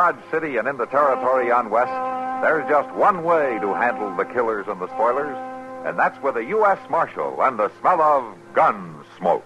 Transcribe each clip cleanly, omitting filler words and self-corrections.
Dodge City and in the territory on west, there's just one way to handle the killers and the spoilers, and that's with a U.S. Marshal and the smell of Gunsmoke.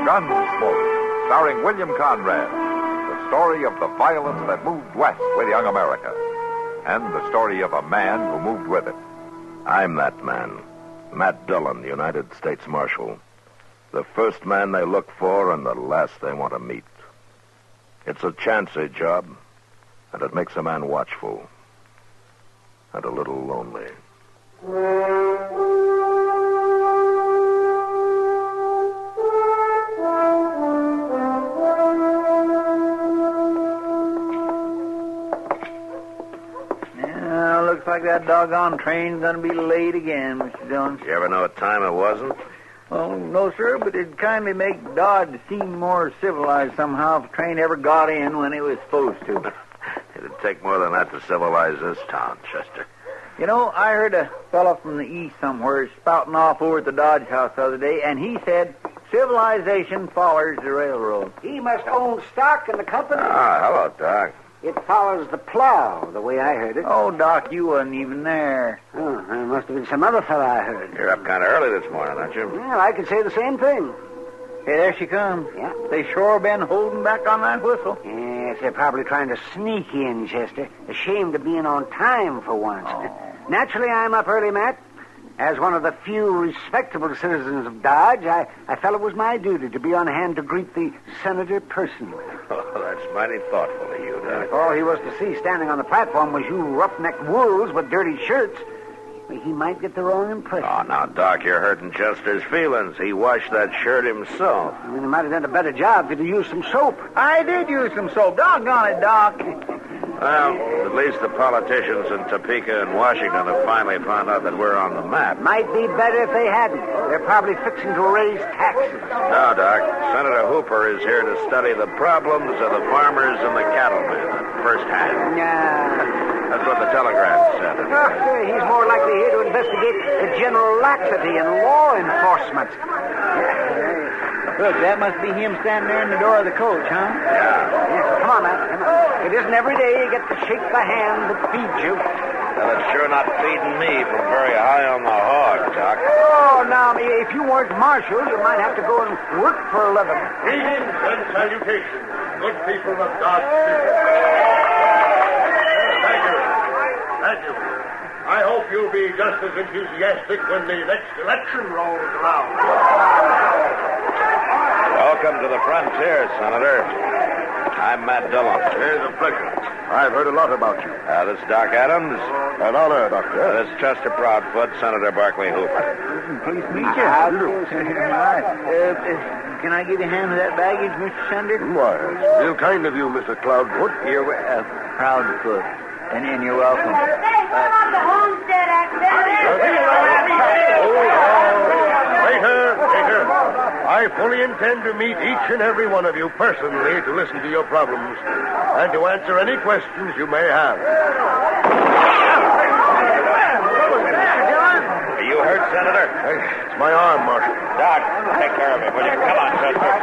Gunsmoke, starring William Conrad, the story of the violence that moved west with young America, and the story of a man who moved with it. I'm that man, Matt Dillon, United States Marshal. The first man they look for and the last they want to meet. It's a chancy job, and it makes a man watchful and a little lonely. Looks like that doggone train's going to be late again, Mr. Dillon. You ever know what time it wasn't? Oh, no, sir, but it'd kindly make Dodge seem more civilized somehow if the train ever got in when it was supposed to. It'd take more than that to civilize this town, Chester. You know, I heard a fellow from the east somewhere spouting off over at the Dodge house the other day, and he said civilization follows the railroad. He must own stock in the company. Ah, hello, Doc. It follows the plow, the way I heard it. Oh, Doc, you wasn't even there. Oh, there must have been some other fellow I heard. You're up kind of early this morning, aren't you? Well, I could say the same thing. Hey, there she comes. Yeah. They sure been holding back on that whistle. Yes, they're probably trying to sneak in, Chester. Ashamed of being on time for once. Oh. Naturally, I'm up early, Matt. As one of the few respectable citizens of Dodge, I felt it was my duty to be on hand to greet the senator personally. Oh, that's mighty thoughtful of you, Doc. If all he was to see standing on the platform was you roughneck wolves with dirty shirts, he might get the wrong impression. Oh, now, Doc, you're hurting Chester's feelings. He washed that shirt himself. I mean, he might have done a better job if he'd used some soap. I did use some soap. Doggone it, Doc. Well, at least the politicians in Topeka and Washington have finally found out that we're on the map. Might be better if they hadn't. They're probably fixing to raise taxes. No, Doc. Senator Hooper is here to study the problems of the farmers and the cattlemen firsthand. That's what the telegram said. He's more likely here to investigate the general laxity in law enforcement. Look, that must be him standing there in the door of the coach, huh? Yeah. Yes, come on, Matt. Come on. It isn't every day you get to shake the hand that feeds you. Well, it's sure not feeding me from very high on the hog, Doc. Oh, now, if you weren't marshal, you might have to go and work for a living. Greetings and salutations, good people of Dodge City. Thank you. Thank you. I hope you'll be just as enthusiastic when the next election rolls around. Welcome to the frontier, Senator. I'm Matt Dillon. It's a pleasure. I've heard a lot about you. This is Doc Adams. An honor, Doctor. This is Chester Proudfoot, Senator Barclay Hooper. Pleased to meet you. How do you do? All right. Can I give you a hand with that baggage, Mr. Senator? Why, it's real kind of you, Mr. Cloudfoot. You're Proudfoot. And you're welcome. the Homestead Act, Waiter. I fully intend to meet each and every one of you personally to listen to your problems and to answer any questions you may have. Are you hurt, Senator? It's my arm, Marshal. Doc, take care of him, will you? Come on, Chester.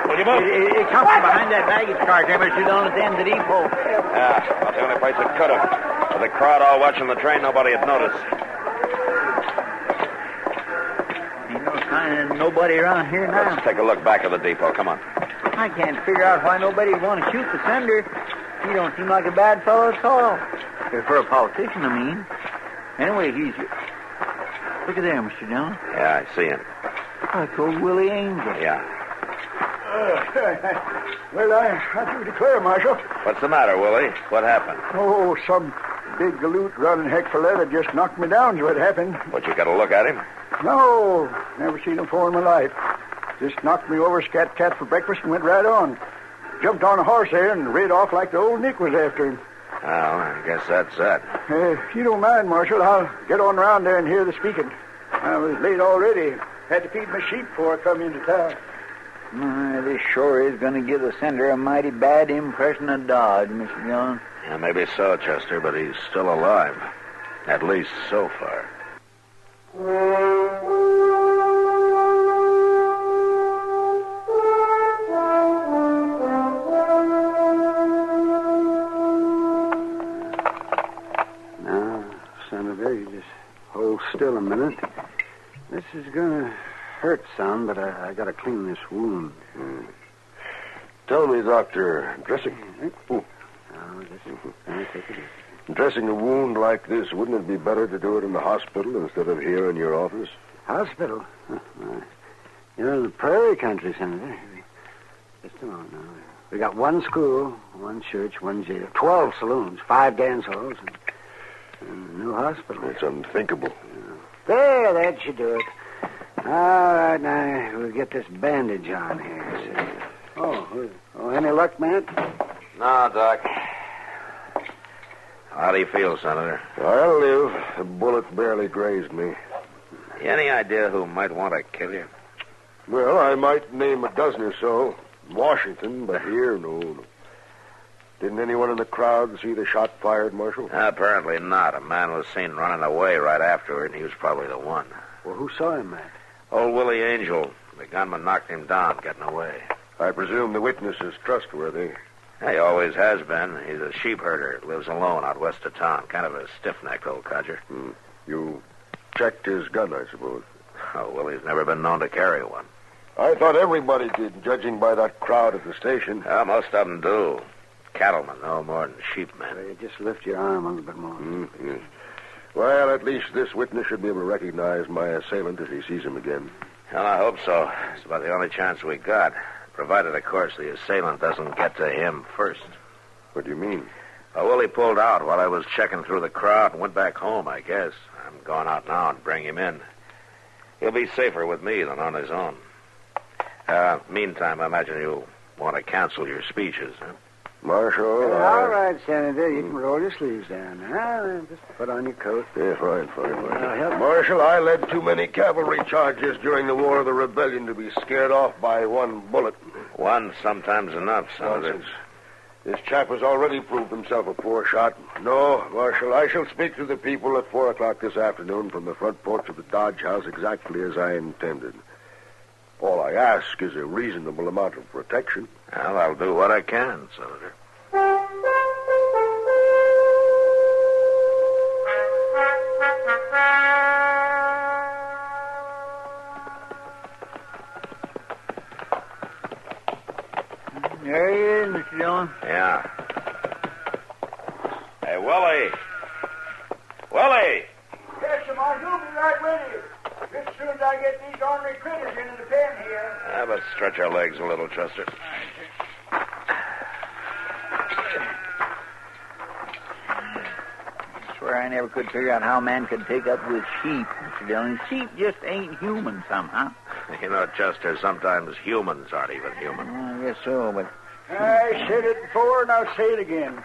Will you move? It comes from behind that baggage cart there, Mr. Dillon, at the end of the depot. Yeah, that's the only place it could have. With the crowd all watching the train, nobody had noticed. Ain't no sign of nobody around here now. Let's take a look back at the depot. Come on. I can't figure out why nobody would want to shoot the senator. He don't seem like a bad fellow at all. For a politician, I mean. Anyway, he's... Look at there, Mr. Dillon. Yeah, I see him. That's old Willie Angel. Yeah. Well, I do declare, Marshal. What's the matter, Willie? What happened? Oh, some big galoot running heck for leather just knocked me down, is what happened. What, you got a look at him? No, never seen him before in my life. Just knocked me over scat-cat for breakfast and went right on. Jumped on a horse there and rid off like the old Nick was after him. Well, I guess that's that. If you don't mind, Marshal, I'll get on around there and hear the speaking. I was late already. Had to feed my sheep before I come into town. This sure is going to give the senator a mighty bad impression of Dodge, Mr. Dillon. Yeah, maybe so, Chester, but he's still alive. At least so far. Now, Senator, you just hold still a minute. This is going to hurt some, but I got to clean this wound. Tell me, Doctor, dressing... Oh, take it easy. Dressing a wound like this, wouldn't it be better to do it in the hospital instead of here in your office? Hospital? You're in the prairie country, Senator. Just a moment now. We got one school, one church, one jail, 12 saloons, 5 dance halls, and no hospital. It's unthinkable. There, that should do it. All right, now we'll get this bandage on here. Oh, any luck, Matt? No, Doc. How do you feel, Senator? I'll live. A bullet barely grazed me. Any idea who might want to kill you? Well, I might name a dozen or so. Washington, but here, no. Didn't anyone in the crowd see the shot fired, Marshal? Apparently not. A man was seen running away right afterward, and he was probably the one. Well, who saw him, Matt? Old Willie Angel. The gunman knocked him down, getting away. I presume the witness is trustworthy. He always has been. He's a sheep herder. Lives alone out west of town. Kind of a stiff-necked old codger. You checked his gun, I suppose. Oh, Willie's never been known to carry one. I thought everybody did, judging by that crowd at the station. Most of them do. Cattlemen, no more than sheepmen. You just lift your arm a little bit more. Yes. Well, at least this witness should be able to recognize my assailant if he sees him again. Well, I hope so. It's about the only chance we got. Provided, of course, the assailant doesn't get to him first. What do you mean? Well, Willie pulled out while I was checking through the crowd and went back home, I guess. I'm going out now and bring him in. He'll be safer with me than on his own. Meantime, I imagine you'll want to cancel your speeches, huh? Marshal, All right, Senator. You can roll your sleeves down now. Just put on your coat. Yeah, fine. help. Marshal, I led too many cavalry charges during the War of the Rebellion to be scared off by one bullet. One sometimes enough, Senator. Nonsense. This chap has already proved himself a poor shot. No, Marshal, I shall speak to the people at 4 o'clock this afternoon from the front porch of the Dodge House exactly as I intended. All I ask is a reasonable amount of protection. Well, I'll do what I can, Senator. There he is, Mr. Dillon. Yeah. Hey, Willie. Willie! Yes, sir, Marshal. I'll be right with you. Just as soon as I get these ornery critters into the pen here. Let's stretch our legs a little, Chester. I swear I never could figure out how a man could take up with sheep, Mr. Dillon. Sheep just ain't human somehow. You know, Chester, sometimes humans aren't even human. I guess so, but... I said it before, and I'll say it again.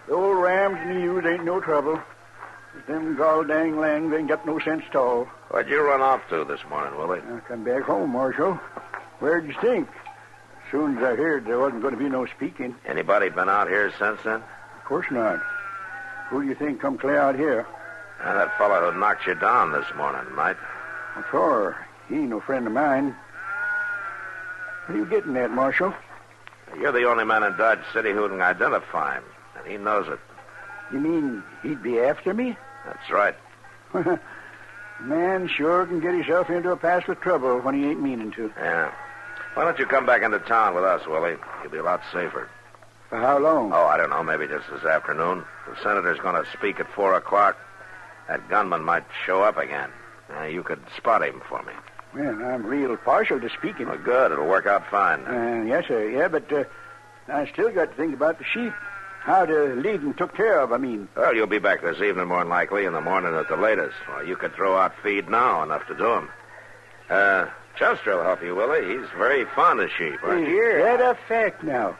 The old rams and the ewes ain't no trouble. But them gall-dang lambs ain't got no sense at all. Where'd you run off to this morning, Willie? I come back home, Marshal. Where'd you think? As soon as I heard there wasn't going to be no speaking. Anybody been out here since then? Of course not. Who do you think come clear out here? That fellow who knocked you down this morning, might. What for? He ain't no friend of mine. What are you getting at, Marshal? You're the only man in Dodge City who can identify him, and he knows it. You mean he'd be after me? That's right. Man sure can get himself into a pass with trouble when he ain't meaning to. Yeah. Why don't you come back into town with us, Willie? You'll be a lot safer. For how long? Oh, I don't know. Maybe just this afternoon. The senator's going to speak at 4 o'clock. That gunman might show up again. You could spot him for me. Well, I'm real partial to speaking. Well, good. It'll work out fine. Yes, sir. Yeah, but I still got to think about the sheep. How to leave them took care of, I mean. Well, you'll be back this evening, more than likely, in the morning at the latest. Well, you could throw out feed now, enough to do 'em. Chester will help you, Willie. He's very fond of sheep, aren't you? Is that a fact now?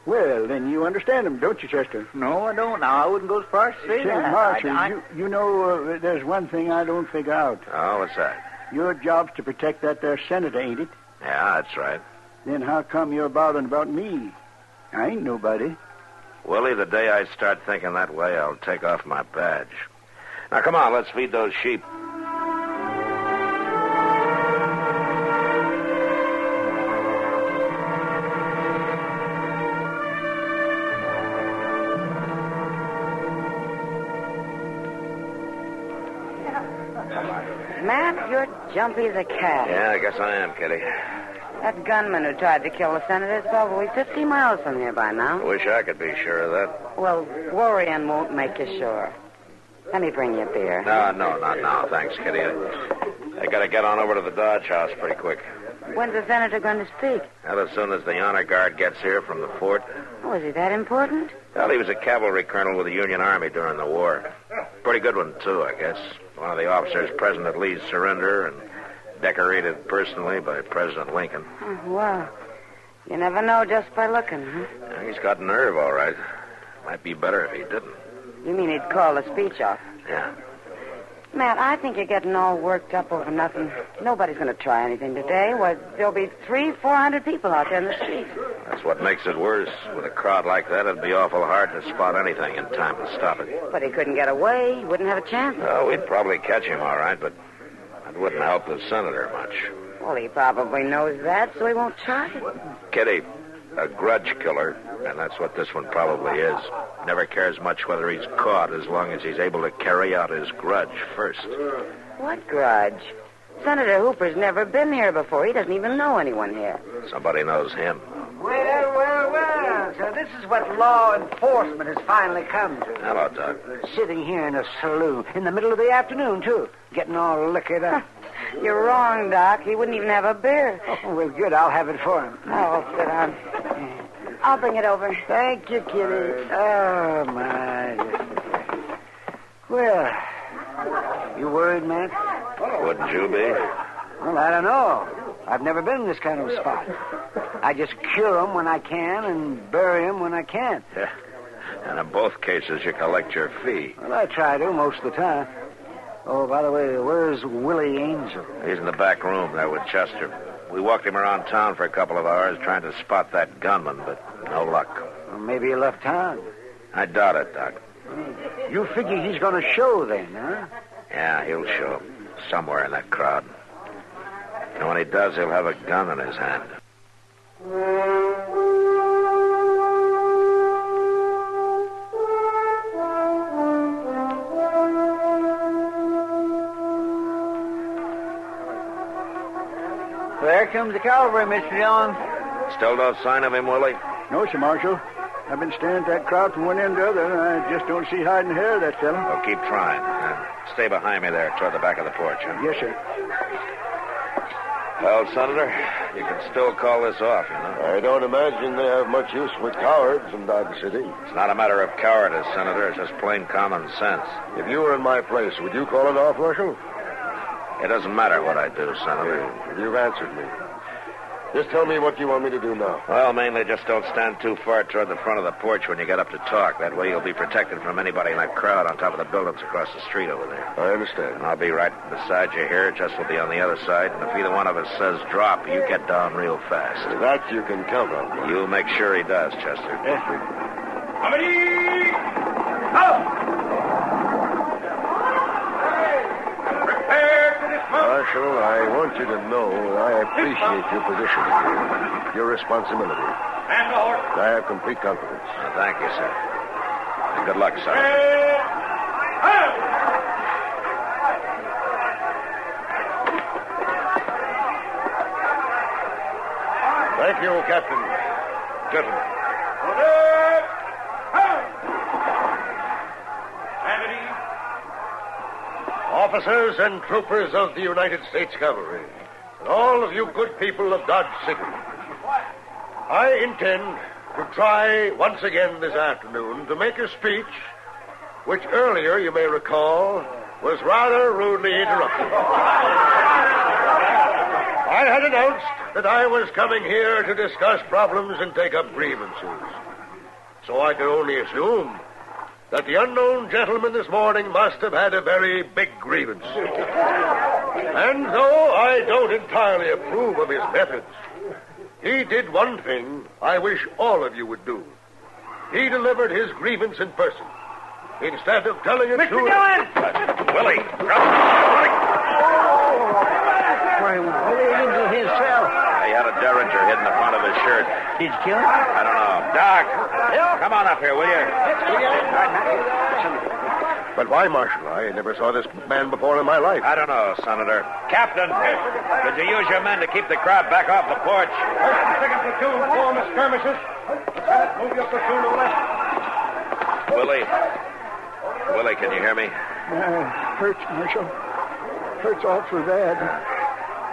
Well, then you understand them, don't you, Chester? No, I don't. Now, I wouldn't go as far as to say that. Marshal, you know, there's one thing I don't figure out. Oh, what's that? Your job's to protect that there senator, ain't it? Yeah, that's right. Then how come you're bothering about me? I ain't nobody. Willie, the day I start thinking that way, I'll take off my badge. Now, come on, let's feed those sheep. Matt, you're jumpy as a cat. Yeah, I guess I am, Kitty. That gunman who tried to kill the senator is probably 50 miles from here by now. Wish I could be sure of that. Well, worrying won't make you sure. Let me bring you a beer. No, not now. Thanks, Kitty. I got to get on over to the Dodge House pretty quick. When's the senator going to speak? Well, as soon as the honor guard gets here from the fort. Oh, is he that important? Well, he was a cavalry colonel with the Union Army during the war. Pretty good one, too, I guess. One of the officers present at Lee's surrender and decorated personally by President Lincoln. Oh, well, you never know just by looking, huh? Yeah, he's got nerve, all right. Might be better if he didn't. You mean he'd call the speech off? Yeah. Matt, I think you're getting all worked up over nothing. Nobody's going to try anything today. Why, there'll be 300-400 people out there in the street. That's what makes it worse. With a crowd like that, it'd be awful hard to spot anything in time to stop it. But he couldn't get away. He wouldn't have a chance. Oh, we'd probably catch him, all right, but that wouldn't help the senator much. Well, he probably knows that, so he won't try. Kitty, a grudge killer, and that's what this one probably is, never cares much whether he's caught as long as he's able to carry out his grudge first. What grudge? Senator Hooper's never been here before. He doesn't even know anyone here. Somebody knows him. Well. So this is what law enforcement has finally come to. Hello, Doc. Sitting here in a saloon in the middle of the afternoon, too. Getting all liquored up. You're wrong, Doc. He wouldn't even have a beer. Oh, well, good. I'll have it for him. Oh, sit down. I'll bring it over. Thank you, Kitty. Oh, my. Well, you worried, Matt? Wouldn't you be? Well, I don't know. I've never been in this kind of a spot. I just kill 'em when I can and bury 'em when I can't. Yeah. And in both cases, you collect your fee. Well, I try to most of the time. Oh, by the way, where's Willie Angel? He's in the back room there with Chester. We walked him around town for a couple of hours trying to spot that gunman, but no luck. Well, maybe he left town. I doubt it, Doc. You figure he's going to show then, huh? Yeah, he'll show. Somewhere in that crowd. And when he does, he'll have a gun in his hand. There comes the cavalry, Mr. Dillon. Still no sign of him, Willie? No, sir, Marshal. I've been staring at that crowd from one end to the other, and I just don't see hide and hair of that fella. Well, keep trying. Stay behind me there toward the back of the porch, huh? Yes, sir. Well, Senator, you can still call this off, you know. I don't imagine they have much use for cowards in Dodge City. It's not a matter of cowardice, Senator. It's just plain common sense. If you were in my place, would you call it off, Marshal? It doesn't matter what I do, Senator. You've answered me. Just tell me what you want me to do now. Well, mainly just don't stand too far toward the front of the porch when you get up to talk. That way you'll be protected from anybody in that crowd on top of the buildings across the street over there. I understand. And I'll be right beside you here. Jess will be on the other side. And if either one of us says drop, you get down real fast. That you can count on. You'll make sure he does, Chester. Yes, sir. Marshal, I want you to know that I appreciate your position here, your responsibility. I have complete confidence. Thank you, sir. And good luck, sir. Thank you, Captain. Gentlemen. Officers and troopers of the United States Cavalry, and all of you good people of Dodge City, I intend to try once again this afternoon to make a speech which earlier, you may recall, was rather rudely interrupted. I had announced that I was coming here to discuss problems and take up grievances. So I could only assume that the unknown gentleman this morning must have had a very big grievance. And though I don't entirely approve of his methods, He did one thing I wish all of you would do. He delivered his grievance in person. Instead of telling it to... Mr. Dillon! Willie, drop. Why, Willie into his cell. He had a derringer hidden in the front of his shirt. Did you kill him? I don't know. Doc, come on up here, will you? But why, Marshal? I never saw this man before in my life. I don't know, Senator. Captain, could you use your men to keep the crowd back off the porch? First and second platoon, form the skirmishers. Lieutenant, move your platoon to the left. Willie, can you hear me? Hurts, Marshal. Hurts awfully bad.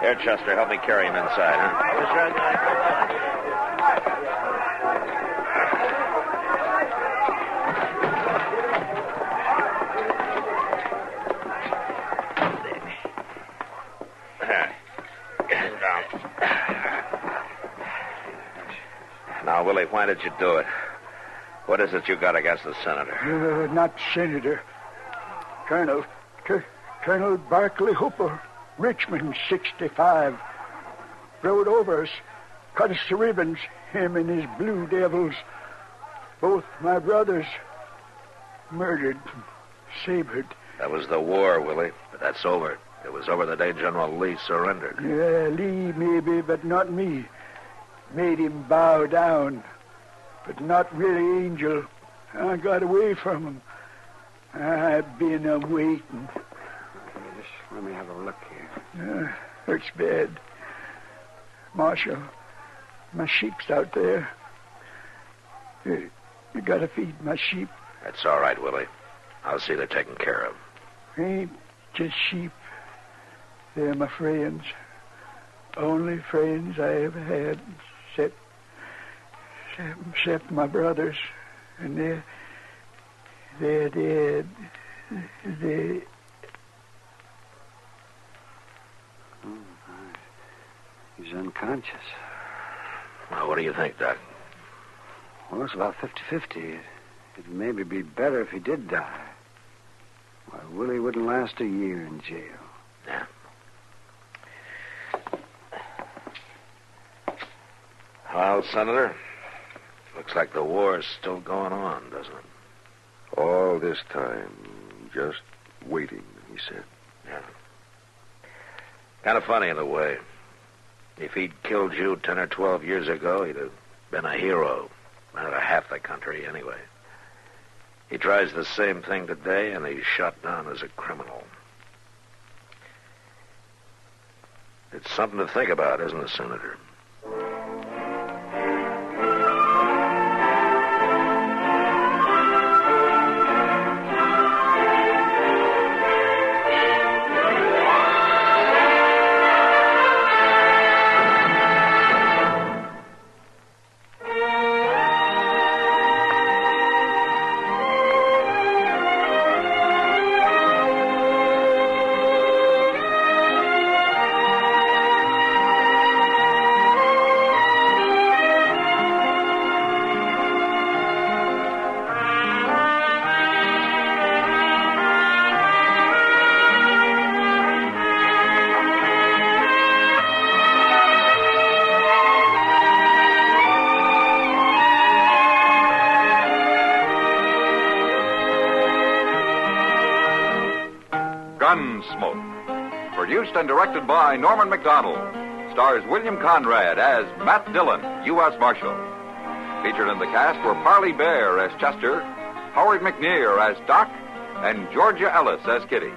Here, Chester, help me carry him inside, huh? That's right. Now, Willie, why did you do it? What is it you got against the senator? Not senator. Colonel Barclay Hooper, Richmond, 65. Rode over us, cut us to ribbons, him and his blue devils. Both my brothers murdered, sabred. That was the war, Willie, but that's over. It was over the day General Lee surrendered. Yeah, Lee maybe, but not me. Made him bow down, but not really Angel. I got away from him. I've been waiting. Just let me have a look here. Hurts bad. Marshal, my sheep's out there. You gotta feed my sheep. That's all right, Willie. I'll see they're taken care of. Ain't just sheep. They're my friends. Only friends I ever had, except my brothers. And they're dead. He's unconscious. Well, what do you think, Doc? Well, it's about 50-50. It'd maybe be better if he did die. Why, Willie wouldn't last a year in jail. Yeah. Well, Senator, looks like the war's still going on, doesn't it? All this time, just waiting, he said. Yeah. Kind of funny in a way. If he'd killed you 10 or 12 years ago, he'd have been a hero. Out of half the country, anyway. He tries the same thing today, and he's shot down as a criminal. It's something to think about, isn't it, Senator? Gunsmoke. Produced and directed by Norman MacDonnell. Stars William Conrad as Matt Dillon, U.S. Marshal. Featured in the cast were Parley Baer as Chester, Howard McNear as Doc, and Georgia Ellis as Kitty.